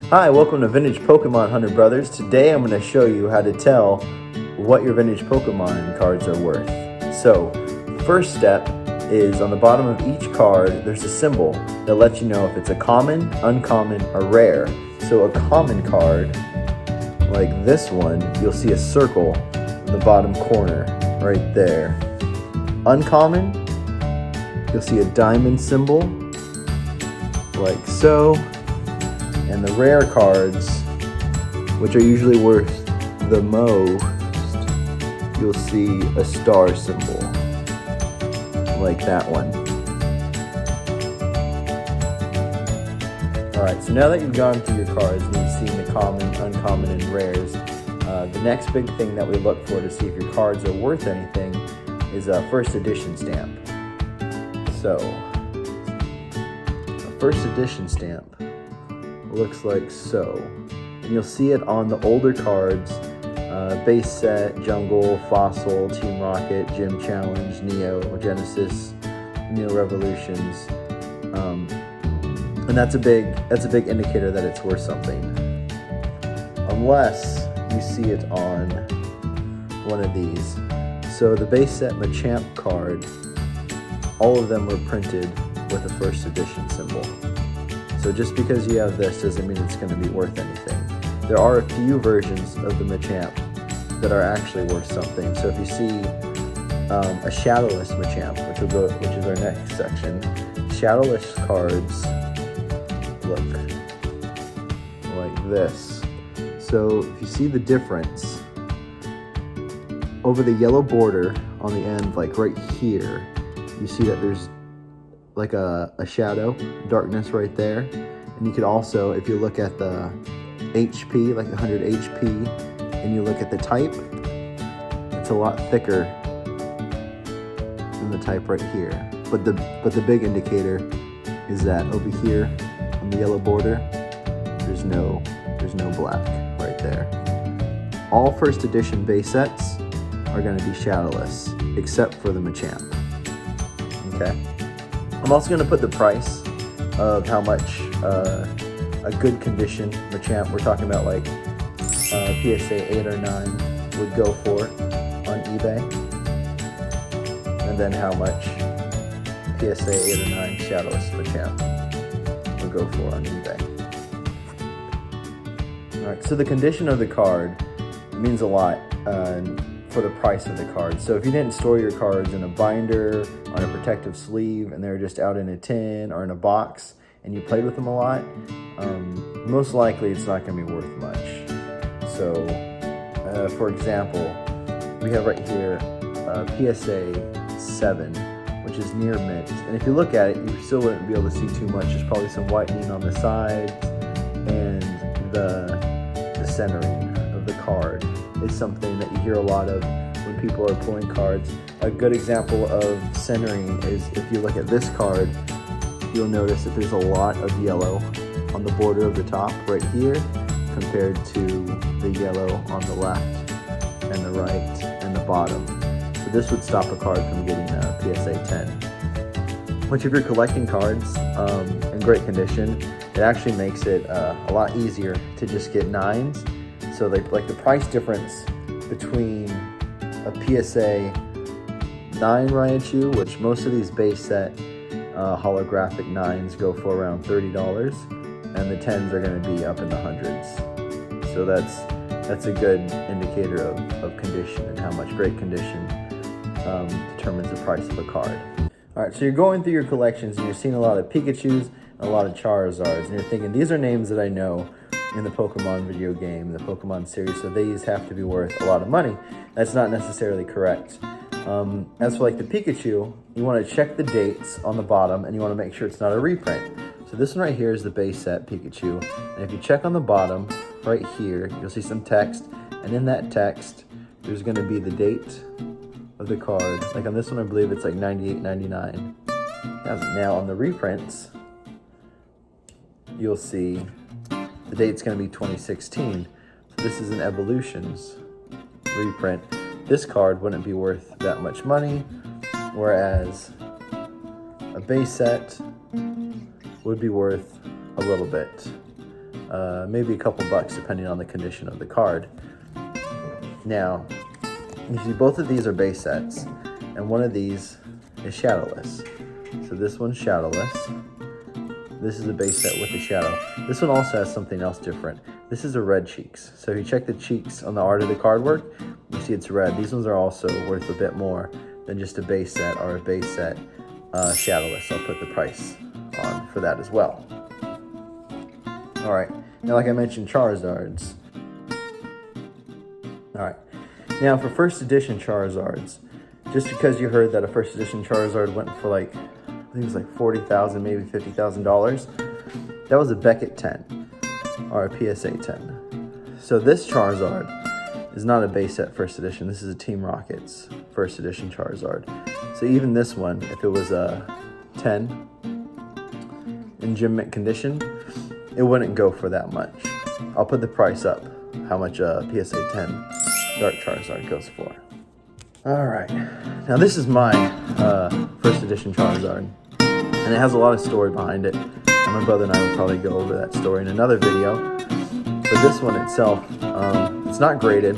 Hi, welcome to Vintage Pokemon Hunter Brothers. Today I'm going to show you how to tell what your vintage Pokemon cards are worth. So, first step is on the bottom of each card, there's a symbol that lets you know if it's a common, uncommon, or rare. So a common card, like this one, you'll see a circle in the bottom corner, right there. Uncommon, you'll see a diamond symbol, like so. And the rare cards, which are usually worth the most, you'll see a star symbol, like that one. Alright, so now that you've gone through your cards and you've seen the common, uncommon, and rares, the next big thing that we look for to see if your cards are worth anything is a first edition stamp. So, a first edition stamp looks like so, and you'll see it on the older cards, base set, jungle, fossil, team rocket, gym challenge, neo, genesis, neo revolutions, and that's a big indicator that it's worth something, unless you see it on one of these. So the base set Machamp card, all of them were printed with a first edition symbol. So just because you have this doesn't mean it's going to be worth anything. There are a few versions of the Machamp that are actually worth something. So if you see a shadowless Machamp, which is our next section, shadowless cards look like this. So if you see the difference, over the yellow border on the end, like right here, you see that there's like a shadow, darkness right there. And you could also, if you look at the HP, like 100 HP, and you look at the type, it's a lot thicker than the type right here. But the big indicator is that over here on the yellow border, there's no black right there. All first edition base sets are going to be shadowless, except for the Machamp. Okay. I'm also going to put the price of how much a good condition Machamp, we're talking about like PSA 8 or 9, would go for on eBay. And then how much PSA 8 or 9 shadowless Machamp would go for on eBay. Alright, so the condition of the card means a lot for the price of the card. So if you didn't store your cards in a binder, on a protective sleeve, and they're just out in a tin or in a box, and you played with them a lot, most likely it's not going to be worth much. So, for example, we have right here PSA 7, which is near mint. And if you look at it, you still wouldn't be able to see too much. There's probably some whitening on the sides, and the centering of the card is something that you hear a lot of when people are pulling cards. A good example of centering is if you look at this card, you'll notice that there's a lot of yellow on the border of the top right here compared to the yellow on the left and the right and the bottom. So this would stop a card from getting a PSA 10. Which if you're collecting cards in great condition, it actually makes it a lot easier to just get 9s. So like the price difference between a PSA 9 Raichu, which most of these base set holographic 9s go for around $30, and the 10s are going to be up in the hundreds. So that's a good indicator of condition and how much great condition determines the price of a card. Alright, so you're going through your collections and you're seeing a lot of Pikachus and a lot of Charizards, and you're thinking, these are names that I know in the Pokemon video game, the Pokemon series, so these have to be worth a lot of money. That's not necessarily correct. As for like the Pikachu, you want to check the dates on the bottom and you want to make sure it's not a reprint. So this one right here is the base set Pikachu, and if you check on the bottom right here, you'll see some text, and in that text there's going to be the date of the card. Like on this one I believe it's like 98.99. Now on the reprints, you'll see the date's going to be 2016. So this is an Evolutions reprint. This card wouldn't be worth that much money, whereas a base set would be worth a little bit. maybe a couple bucks depending on the condition of the card. Now, you see both of these are base sets, and one of these is shadowless. So this one's shadowless. This is a base set with a shadow. This one also has something else different. This is a red cheeks. So if you check the cheeks on the art of the card work, you see it's red. These ones are also worth a bit more than just a base set or a base set shadowless. I'll put the price on for that as well. All right, now like I mentioned, Charizards. All right, now for first edition Charizards, just because you heard that a first edition Charizard went for like, I think it was like $40,000, maybe $50,000, that was a Beckett 10 or a PSA 10. So this Charizard is not a base set first edition. This is a Team Rocket's first edition Charizard. So even this one, if it was a 10 in gym mint condition, it wouldn't go for that much. I'll put the price up, how much a PSA 10 Dark Charizard goes for. All right, now this is my first edition Charizard, and it has a lot of story behind it. And my brother and I will probably go over that story in another video. But this one itself, it's not graded,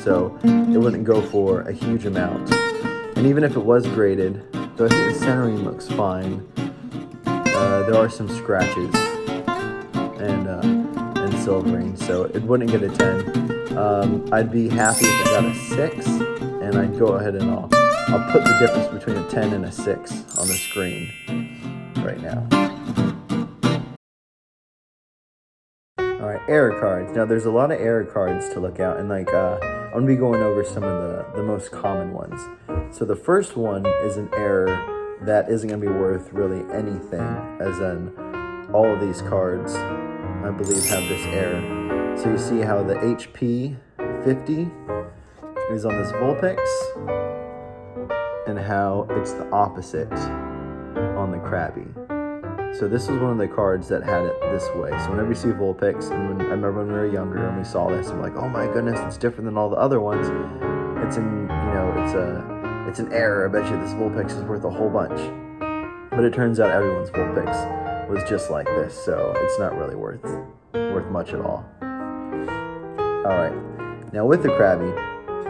so it wouldn't go for a huge amount. And even if it was graded, though I think the centering looks fine, there are some scratches and silvering, so it wouldn't get a 10. I'd be happy if it got a 6, and I'd go ahead and I'll put the difference between a 10 and a 6 on the screen right now. All right, error cards. Now there's a lot of error cards to look out, and like I'm gonna be going over some of the most common ones. So the first one is an error that isn't gonna be worth really anything, as in all of these cards, I believe, have this error. So you see how the HP 50 is on this Vulpix, and how it's the opposite on the Krabby. So this was one of the cards that had it this way. So whenever you see Vulpix, and I remember when we were younger and we saw this, I'm like, oh my goodness, it's different than all the other ones. It's an error. I bet you this Vulpix is worth a whole bunch. But it turns out everyone's Vulpix was just like this, so it's not really worth much at all. All right, now with the Krabby,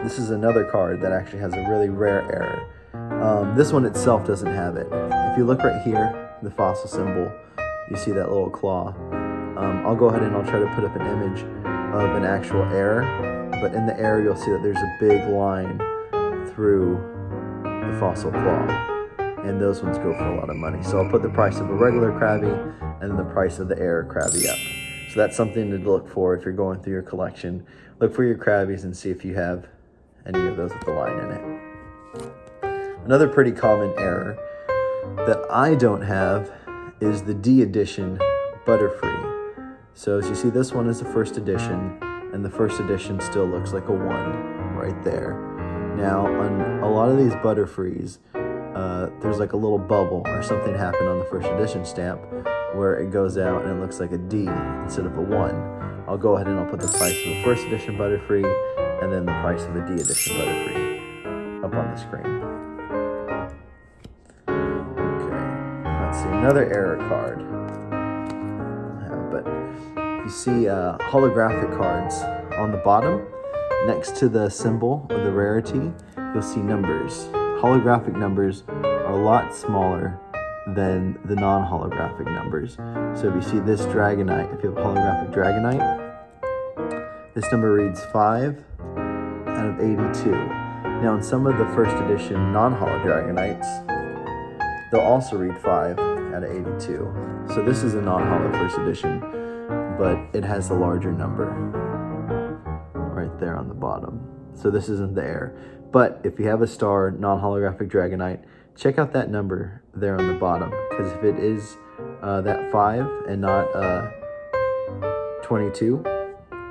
this is another card that actually has a really rare error. This one itself doesn't have it. If you look right here, the fossil symbol, you see that little claw. I'll go ahead and I'll try to put up an image of an actual error, but in the error you'll see that there's a big line through the fossil claw, and those ones go for a lot of money. So I'll put the price of a regular Krabby and then the price of the error Krabby up. So that's something to look for if you're going through your collection. Look for your Krabbies and see if you have any of those with the line in it. Another pretty common error that I don't have is the D edition Butterfree. So as you see, this one is the first edition, and the first edition still looks like a 1 right there. Now on a lot of these Butterfrees, there's like a little bubble or something happened on the first edition stamp where it goes out and it looks like a D instead of a 1. I'll go ahead and I'll put the price of the first edition Butterfree and then the price of the D edition Butterfree up on the screen. Let's see, another error card. But if you see holographic cards on the bottom, next to the symbol of the rarity, you'll see numbers. Holographic numbers are a lot smaller than the non-holographic numbers. So if you see this Dragonite, if you have a holographic Dragonite, this number reads 5 out of 82. Now in some of the first edition non-holo Dragonites, they'll also read 5 out of 82. So this is a non-holo first edition, but it has the larger number right there on the bottom. So this isn't the error. But if you have a star non-holographic Dragonite, check out that number there on the bottom, because if it is that 5 and not 22,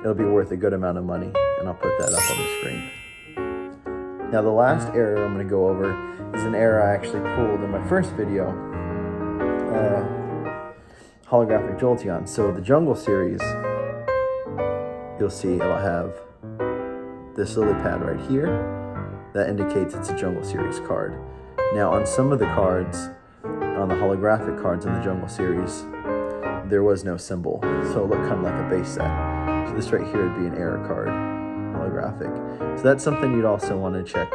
it'll be worth a good amount of money, and I'll put that up on the screen. Now the last error I'm going to go over is an error I actually pulled in my first video, holographic Jolteon. So the Jungle series, you'll see it'll have this lily pad right here. That indicates it's a Jungle series card. Now on some of the cards, on the holographic cards in the Jungle series, there was no symbol, so it looked kind of like a base set. So this right here would be an error card, holographic. So that's something you'd also want to check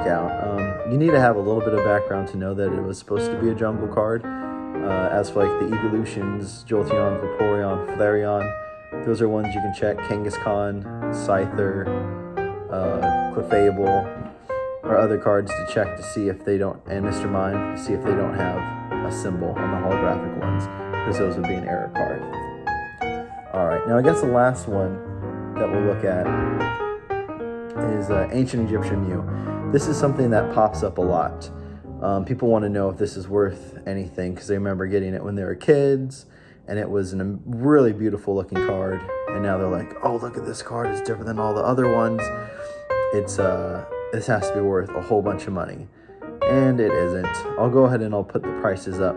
out. You need to have a little bit of background to know that it was supposed to be a jungle card. As for like the evolutions, Jolteon, Vaporeon, Flareon, those are ones you can check. Kangaskhan, Scyther, Clefable, or other cards to check to see if they don't, and Mr. Mime, to see if they don't have a symbol on the holographic ones, because those would be an error card. Alright, now I guess the last one that we'll look at is Ancient Egyptian Mew. This is something that pops up a lot. People want to know if this is worth anything because they remember getting it when they were kids and it was a really beautiful looking card, and now they're like, oh, look at this card, it's different than all the other ones. This has to be worth a whole bunch of money, and it isn't. I'll go ahead and I'll put the prices up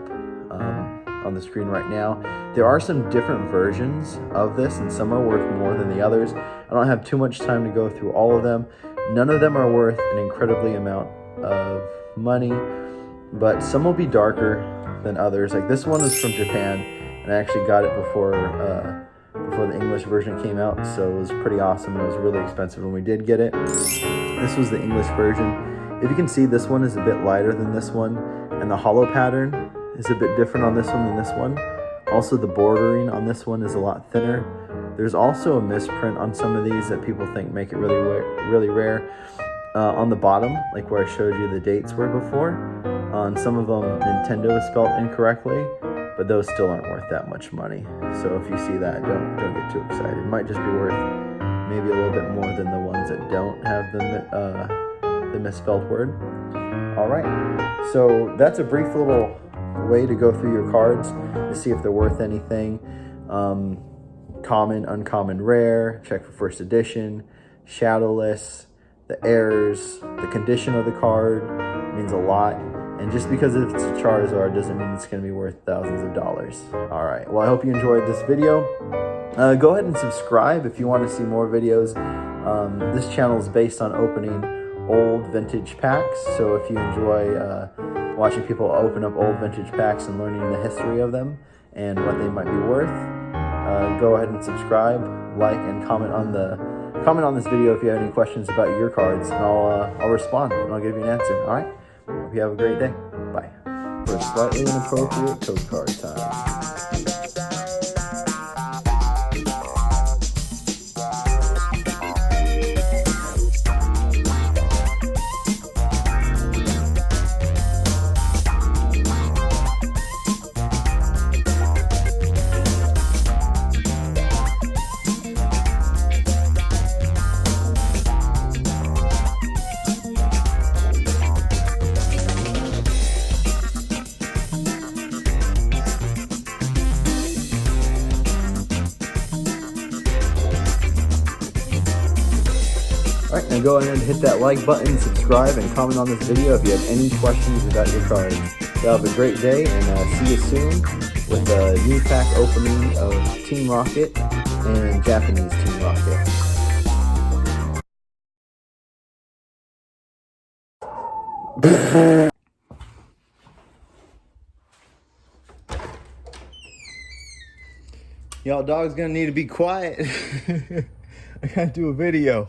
on the screen right now. There are some different versions of this, and some are worth more than the others. I don't have too much time to go through all of them. None of them are worth an incredibly amount of money, but some will be darker than others. Like this one is from Japan, and I actually got it before the English version came out, so it was pretty awesome. It was really expensive when we did get it. This was the English version. If you can see, this one is a bit lighter than this one, and the hollow pattern is a bit different on this one than this one. Also, the bordering on this one is a lot thinner. There's also a misprint on some of these that people think make it really rare. On the bottom, like where I showed you the dates were before, on some of them Nintendo is spelled incorrectly, but those still aren't worth that much money. So if you see that, don't get too excited. It might just be worth maybe a little bit more than the ones that don't have the misspelled word. All right, so that's a brief little way to go through your cards to see if they're worth anything. Common, uncommon, rare, check for first edition, shadowless, the errors, the condition of the card means a lot. And just because it's a Charizard doesn't mean it's going to be worth thousands of dollars. All right, well, I hope you enjoyed this video. Go ahead and subscribe if you want to see more videos. This channel is based on opening old vintage packs. So if you enjoy watching people open up old vintage packs and learning the history of them and what they might be worth, go ahead and subscribe, like, and comment on this video if you have any questions about your cards, and I'll respond and I'll give you an answer. All right. Hope you have a great day. Bye. For slightly inappropriate code card time. Alright, now go ahead and hit that like button, subscribe, and comment on this video if you have any questions about your cards. Y'all have a great day, and see you soon with a new pack opening of Team Rocket and Japanese Team Rocket. Y'all, dog's gonna need to be quiet. I gotta do a video.